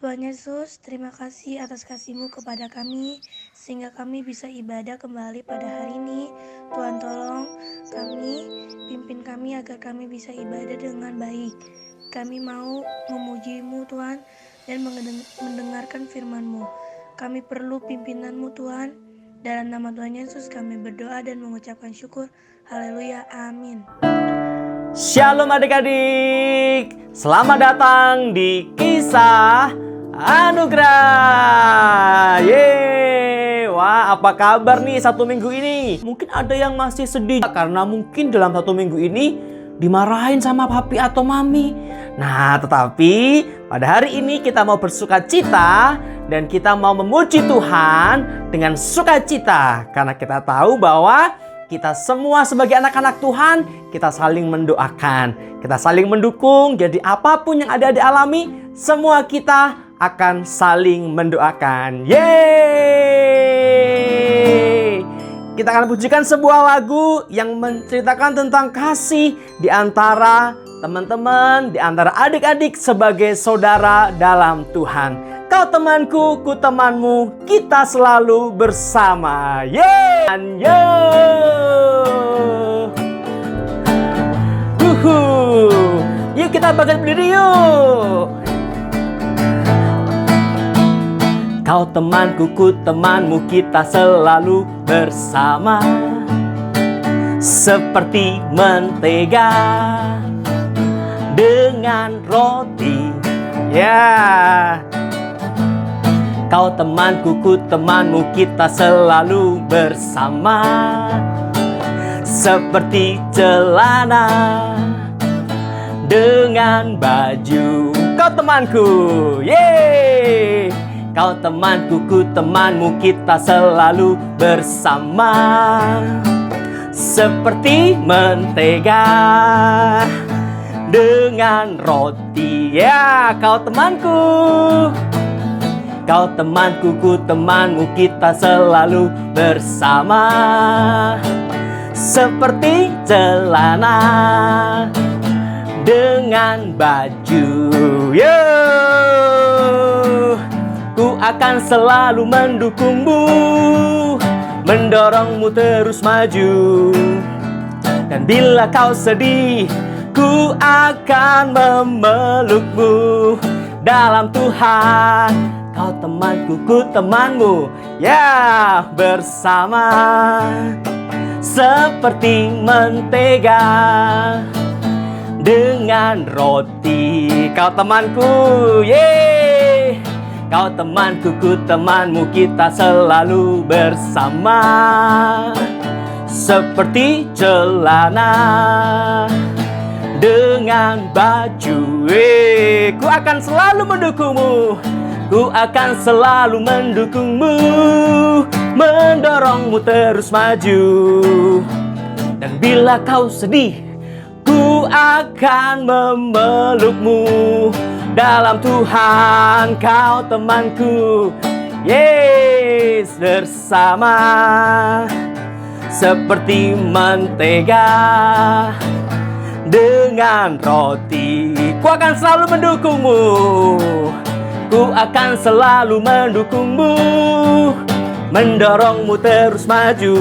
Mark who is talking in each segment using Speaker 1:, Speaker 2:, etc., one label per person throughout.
Speaker 1: Tuhan Yesus, terima kasih atas kasih-Mu kepada kami, sehingga kami bisa ibadah kembali pada hari ini. Tuhan tolong kami, pimpin kami agar kami bisa ibadah dengan baik. Kami mau memuji-Mu Tuhan, dan mendengarkan firman-Mu. Kami perlu pimpinan-Mu Tuhan. Dalam nama Tuhan Yesus kami berdoa dan mengucapkan syukur. Haleluya, amin.
Speaker 2: Shalom adik-adik, selamat datang di Kisah Anugerah. Yeay, wah apa kabar nih satu minggu ini? Mungkin ada yang masih sedih karena mungkin dalam satu minggu ini dimarahin sama papi atau mami. Nah, tetapi pada hari ini kita mau bersukacita dan kita mau memuji Tuhan dengan sukacita karena kita tahu bahwa kita semua sebagai anak-anak Tuhan, kita saling mendoakan, kita saling mendukung. Jadi apapun yang ada di alami, semua kita akan saling mendoakan. Yeay! Kita akan pujikan sebuah lagu yang menceritakan tentang kasih di antara teman-teman, di antara adik-adik sebagai saudara dalam Tuhan. Kau temanku, ku temanmu, kita selalu bersama. Yeay! Yo! Yuk kita bangkit berdiri yuk. Kau temanku, ku temanmu, kita selalu bersama. Seperti mentega dengan roti. Ya. Kau temanku, ku temanmu, kita selalu bersama. Seperti celana dengan baju. Kau temanku, yeay. Kau temanku, ku temanmu, kita selalu bersama. Seperti mentega dengan roti. Ya, kau temanku. Kau temanku, ku temanmu, kita selalu bersama. Seperti celana dengan baju. Yo, ku akan selalu mendukungmu, mendorongmu terus maju. Dan bila kau sedih, ku akan memelukmu dalam Tuhan. Kau temanku, ku temanmu, ya bersama. Seperti mentega dengan roti. Kau temanku, yeay. Kau temanku, ku temanmu, kita selalu bersama. Seperti celana dengan baju. Ku akan selalu mendukungmu, ku akan selalu mendukungmu, mendorongmu terus maju. Dan bila kau sedih, ku akan memelukmu dalam Tuhan. Kau temanku, yes, bersama. Seperti mentega dengan roti. Ku akan selalu mendukungmu, ku akan selalu mendukungmu, mendorongmu terus maju.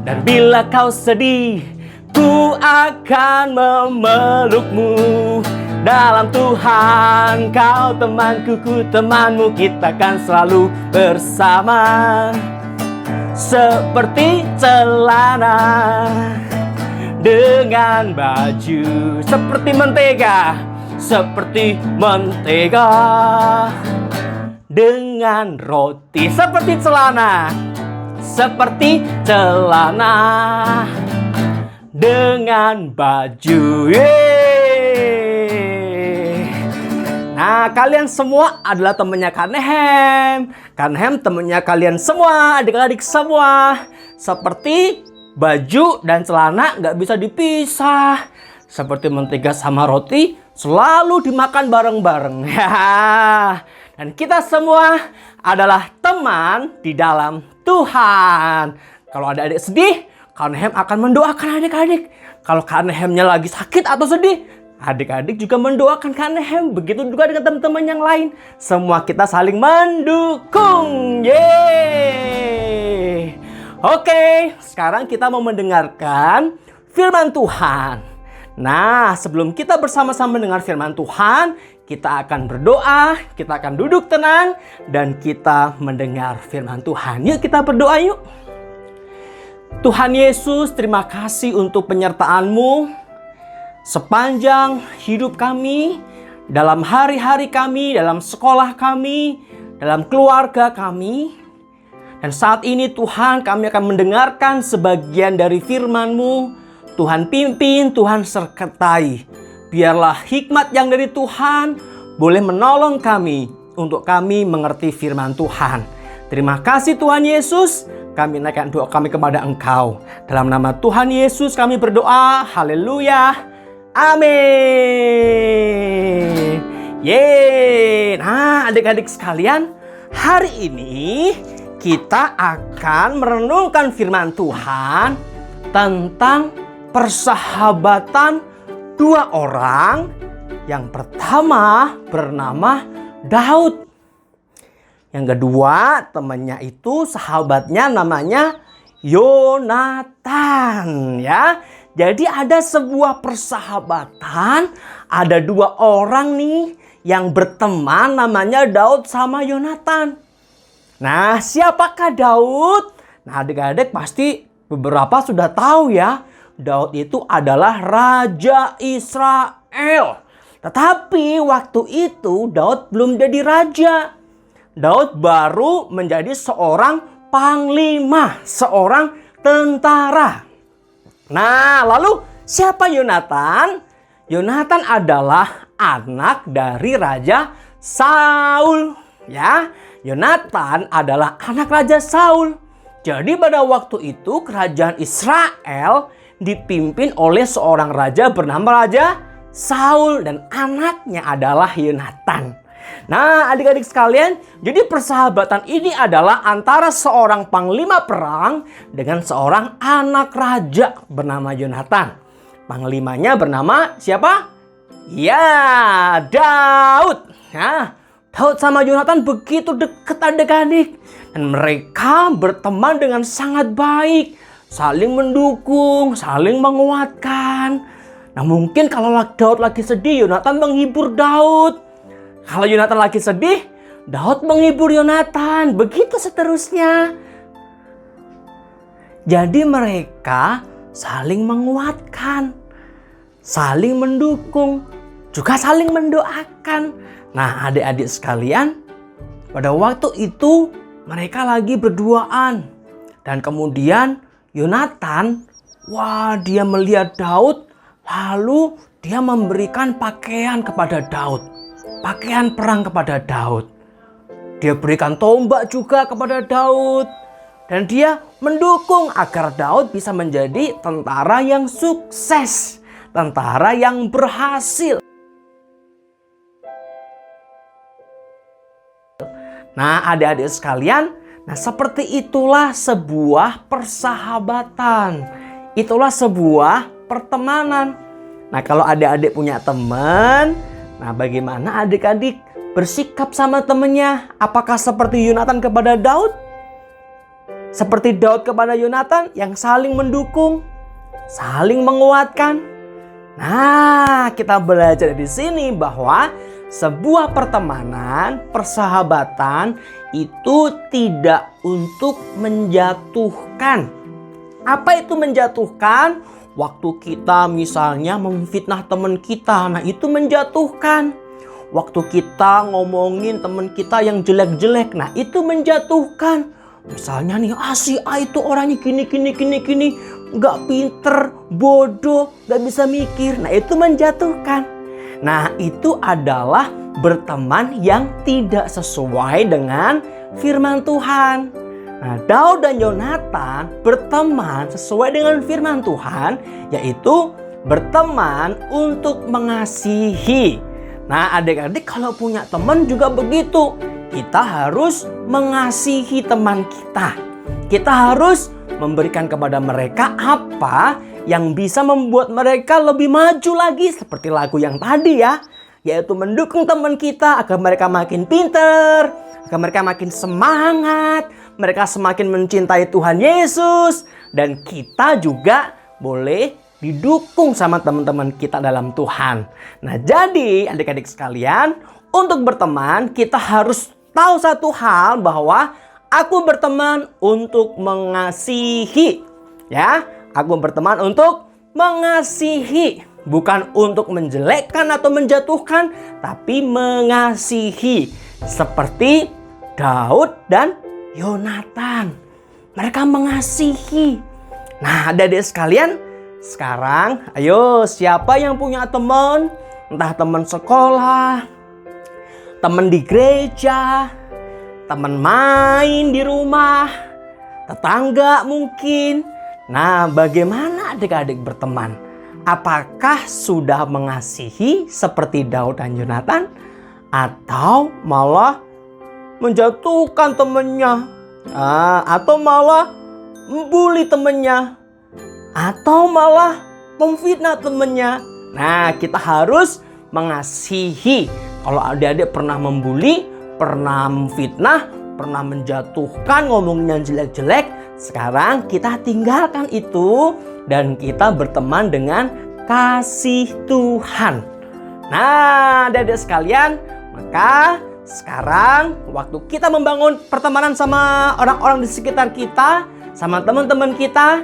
Speaker 2: Dan bila kau sedih, ku akan memelukmu dalam Tuhan. Kau temanku, ku temanmu, kita akan selalu bersama. Seperti celana dengan baju. Seperti mentega, seperti mentega dengan roti. Seperti celana, seperti celana dengan baju. Yeay. Nah, kalian semua adalah temannya Kanehem. Kanehem temannya kalian semua, adik-adik semua. Seperti baju dan celana nggak bisa dipisah. Seperti mentega sama roti selalu dimakan bareng-bareng. Dan kita semua adalah teman di dalam Tuhan. Kalau ada adik sedih, Kanehem akan mendoakan adik-adik. Kalau Kanehemnya lagi sakit atau sedih, Adik-adik juga mendoakan Kak Nehem. Begitu juga dengan teman-teman yang lain. Semua kita saling mendukung. Yeay. Oke, sekarang kita mau mendengarkan firman Tuhan. Nah, sebelum kita bersama-sama mendengar firman Tuhan, kita akan berdoa, kita akan duduk tenang, dan kita mendengar firman Tuhan. Yuk kita berdoa yuk. Tuhan Yesus, terima kasih untuk penyertaan-Mu sepanjang hidup kami, dalam hari-hari kami, dalam sekolah kami, dalam keluarga kami. Dan saat ini Tuhan, kami akan mendengarkan sebagian dari firman-Mu. Tuhan pimpin, Tuhan sertai. Biarlah hikmat yang dari Tuhan boleh menolong kami untuk kami mengerti firman Tuhan. Terima kasih Tuhan Yesus. Kami naikkan doa kami kepada Engkau. Dalam nama Tuhan Yesus kami berdoa. Haleluya. Amin. Yeay. Nah, adik-adik sekalian, hari ini kita akan merenungkan firman Tuhan tentang persahabatan dua orang. Yang pertama bernama Daud. Yang kedua, temannya itu sahabatnya namanya Yonatan, ya. Jadi ada sebuah persahabatan, ada dua orang nih yang berteman namanya Daud sama Yonatan. Nah, siapakah Daud? Nah, adik-adik pasti beberapa sudah tahu ya. Daud itu adalah Raja Israel. Tetapi waktu itu Daud belum jadi raja. Daud baru menjadi seorang panglima, seorang tentara. Nah, lalu siapa Yonatan? Yonatan adalah anak dari Raja Saul, ya. Yonatan adalah anak Raja Saul. Jadi pada waktu itu kerajaan Israel dipimpin oleh seorang raja bernama Raja Saul dan anaknya adalah Yonatan. Nah, adik-adik sekalian, jadi persahabatan ini adalah antara seorang panglima perang dengan seorang anak raja bernama Yonatan. Panglimanya bernama siapa? Ya, Daud. Nah, Daud sama Yonatan begitu dekat adik-adik. Dan mereka berteman dengan sangat baik. Saling mendukung, saling menguatkan. Nah, mungkin kalau Daud lagi sedih, Yonatan menghibur Daud. Kalau Yonatan lagi sedih, Daud menghibur Yonatan. Begitu seterusnya. Jadi mereka saling menguatkan, saling mendukung, juga saling mendoakan. Nah, adik-adik sekalian, pada waktu itu mereka lagi berduaan. Dan kemudian Yonatan, dia melihat Daud, lalu dia memberikan pakaian kepada Daud. Pakaian perang kepada Daud. Dia berikan tombak juga kepada Daud. Dan dia mendukung agar Daud bisa menjadi tentara yang sukses. Tentara yang berhasil. Nah, adik-adik sekalian, seperti itulah sebuah persahabatan. Itulah sebuah pertemanan. Nah, kalau adik-adik punya teman, bagaimana adik-adik bersikap sama temannya? Apakah seperti Yonatan kepada Daud? Seperti Daud kepada Yonatan yang saling mendukung, saling menguatkan? Nah, kita belajar di sini bahwa sebuah pertemanan, persahabatan itu tidak untuk menjatuhkan. Apa itu menjatuhkan? Waktu kita misalnya memfitnah teman kita, itu menjatuhkan. Waktu kita ngomongin teman kita yang jelek-jelek, itu menjatuhkan. Misalnya nih, si A itu orangnya gini, nggak pinter, bodoh, nggak bisa mikir. Itu menjatuhkan. Itu adalah berteman yang tidak sesuai dengan firman Tuhan. Daud dan Yonatan berteman sesuai dengan firman Tuhan, yaitu berteman untuk mengasihi. Adik-adik kalau punya teman juga begitu. Kita harus mengasihi teman kita. Kita harus memberikan kepada mereka apa yang bisa membuat mereka lebih maju lagi. Seperti lagu yang tadi ya, yaitu mendukung teman kita agar mereka makin pinter, agar mereka makin semangat, mereka semakin mencintai Tuhan Yesus. Dan kita juga boleh didukung sama teman-teman kita dalam Tuhan. Nah, jadi adik-adik sekalian, untuk berteman kita harus tahu satu hal, bahwa aku berteman untuk mengasihi. Ya, aku berteman untuk mengasihi, bukan untuk menjelekkan atau menjatuhkan, tapi mengasihi. Seperti Daud dan Yonatan, mereka mengasihi. Nah, adik-adik sekalian, sekarang ayo, siapa yang punya teman, entah teman sekolah, teman di gereja, teman main di rumah, tetangga mungkin. Nah, bagaimana adik-adik berteman? Apakah sudah mengasihi seperti Daud dan Yonatan, atau malah menjatuhkan temannya, atau malah membuli temannya, atau malah memfitnah temannya? Nah, kita harus mengasihi. Kalau adik-adik pernah membuli, pernah memfitnah, pernah menjatuhkan, ngomongnya jelek-jelek, sekarang kita tinggalkan itu dan kita berteman dengan kasih Tuhan. Nah, adik-adik sekalian, maka sekarang waktu kita membangun pertemanan sama orang-orang di sekitar kita, sama teman-teman kita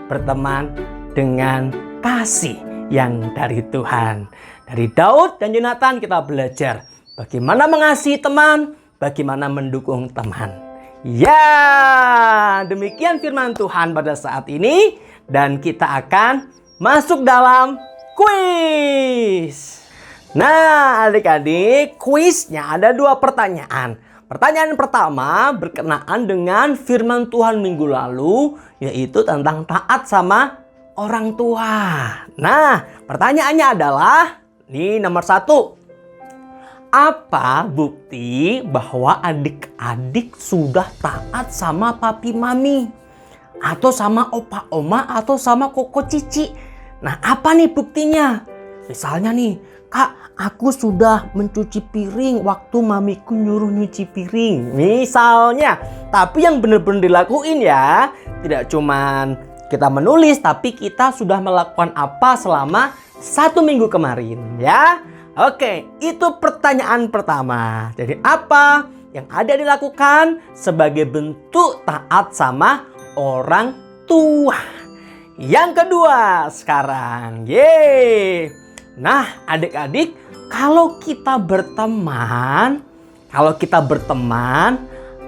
Speaker 2: berteman dengan kasih yang dari Tuhan. Dari Daud dan Yonatan kita belajar bagaimana mengasihi teman, bagaimana mendukung teman. Ya, demikian firman Tuhan pada saat ini, dan kita akan masuk dalam kuis. Nah, adik-adik, kuisnya ada 2 pertanyaan. Pertanyaan pertama berkenaan dengan firman Tuhan minggu lalu, yaitu tentang taat sama orang tua. Nah, pertanyaannya adalah, ini nomor 1. Apa bukti bahwa adik-adik sudah taat sama papi mami? Atau sama opa oma, atau sama koko cici? Nah, apa nih buktinya? Misalnya nih, Kak, aku sudah mencuci piring waktu mamiku nyuruh nyuci piring. Misalnya, tapi yang benar-benar dilakuin ya. Tidak cuman kita menulis, tapi kita sudah melakukan apa selama 1 minggu kemarin ya. Oke, itu pertanyaan pertama. Jadi apa yang ada dilakukan sebagai bentuk taat sama orang tua? Yang kedua sekarang, nah, adik-adik, kalau kita berteman,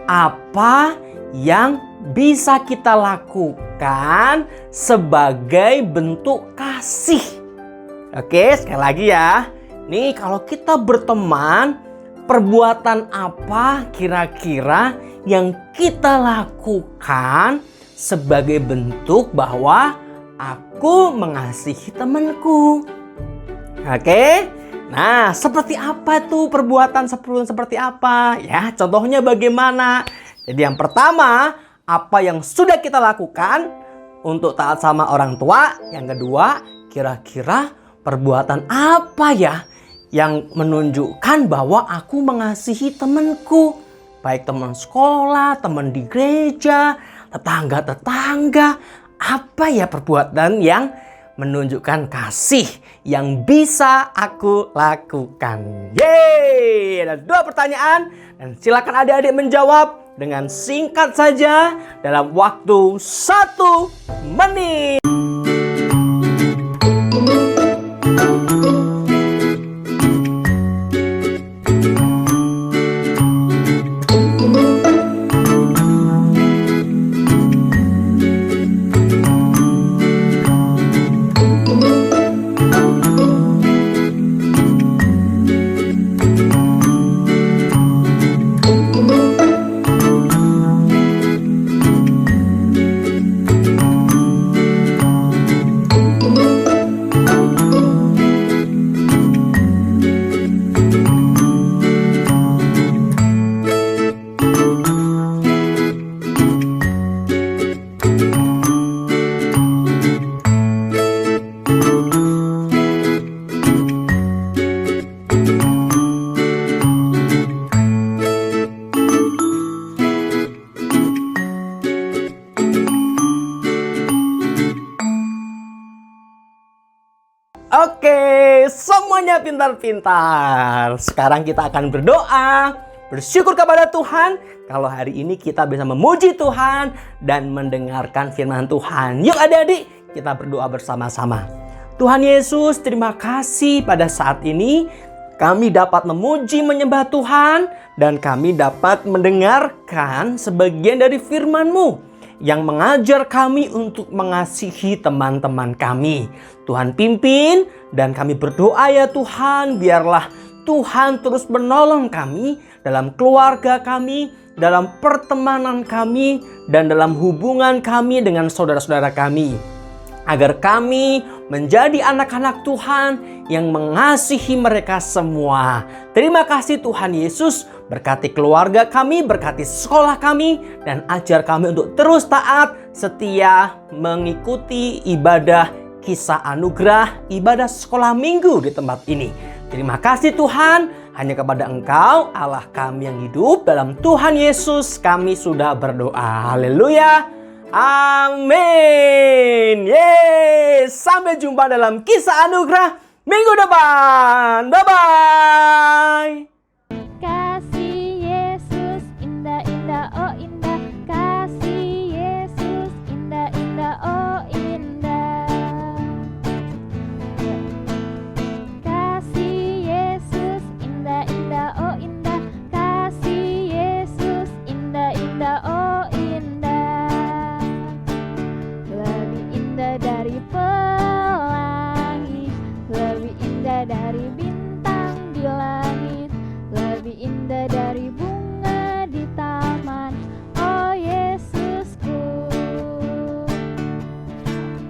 Speaker 2: apa yang bisa kita lakukan sebagai bentuk kasih? Oke, sekali lagi ya. Nih, kalau kita berteman, perbuatan apa kira-kira yang kita lakukan sebagai bentuk bahwa aku mengasihi temanku? Oke? Nah, seperti apa tuh perbuatan seperti apa? Ya, contohnya bagaimana? Jadi yang pertama, apa yang sudah kita lakukan untuk taat sama orang tua? Yang kedua, kira-kira perbuatan apa ya yang menunjukkan bahwa aku mengasihi temanku? Baik teman sekolah, teman di gereja, tetangga-tetangga. Apa ya perbuatan yang menunjukkan kasih yang bisa aku lakukan? Yeay! Ada 2 pertanyaan dan silakan adik-adik menjawab dengan singkat saja dalam waktu 1 menit. semuanya pintar-pintar. Sekarang kita akan berdoa, bersyukur kepada Tuhan kalau hari ini kita bisa memuji Tuhan dan mendengarkan firman Tuhan. Yuk adik-adik, kita berdoa bersama-sama. Tuhan Yesus, terima kasih pada saat ini kami dapat memuji menyembah Tuhan dan kami dapat mendengarkan sebagian dari firman-Mu yang mengajar kami untuk mengasihi teman-teman kami. Tuhan pimpin dan kami berdoa ya Tuhan, biarlah Tuhan terus menolong kami dalam keluarga kami, dalam pertemanan kami, dan dalam hubungan kami dengan saudara-saudara kami. Agar kami menjadi anak-anak Tuhan yang mengasihi mereka semua. Terima kasih Tuhan Yesus, berkati keluarga kami, berkati sekolah kami, dan ajar kami untuk terus taat, setia, mengikuti ibadah kisah anugerah, ibadah sekolah minggu di tempat ini. Terima kasih Tuhan, hanya kepada Engkau, Allah kami yang hidup, dalam Tuhan Yesus kami sudah berdoa. Haleluya. Amin. Yes. Sampai jumpa dalam kisah anugerah minggu depan. Bye-bye.
Speaker 3: Kasih Yesus indah-indah, oh indah. Kasih Yesus indah-indah, oh indah. Kasih Yesus indah-indah, oh indah. Kasih Yesus indah-indah, oh indah. Lebih indah dari pelangi, lebih indah dari bintang di langit, lebih indah dari bunga di taman, oh Yesusku.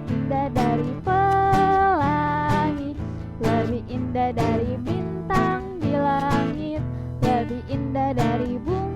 Speaker 3: Indah dari pelangi, lebih indah dari bintang di langit, lebih indah dari bunga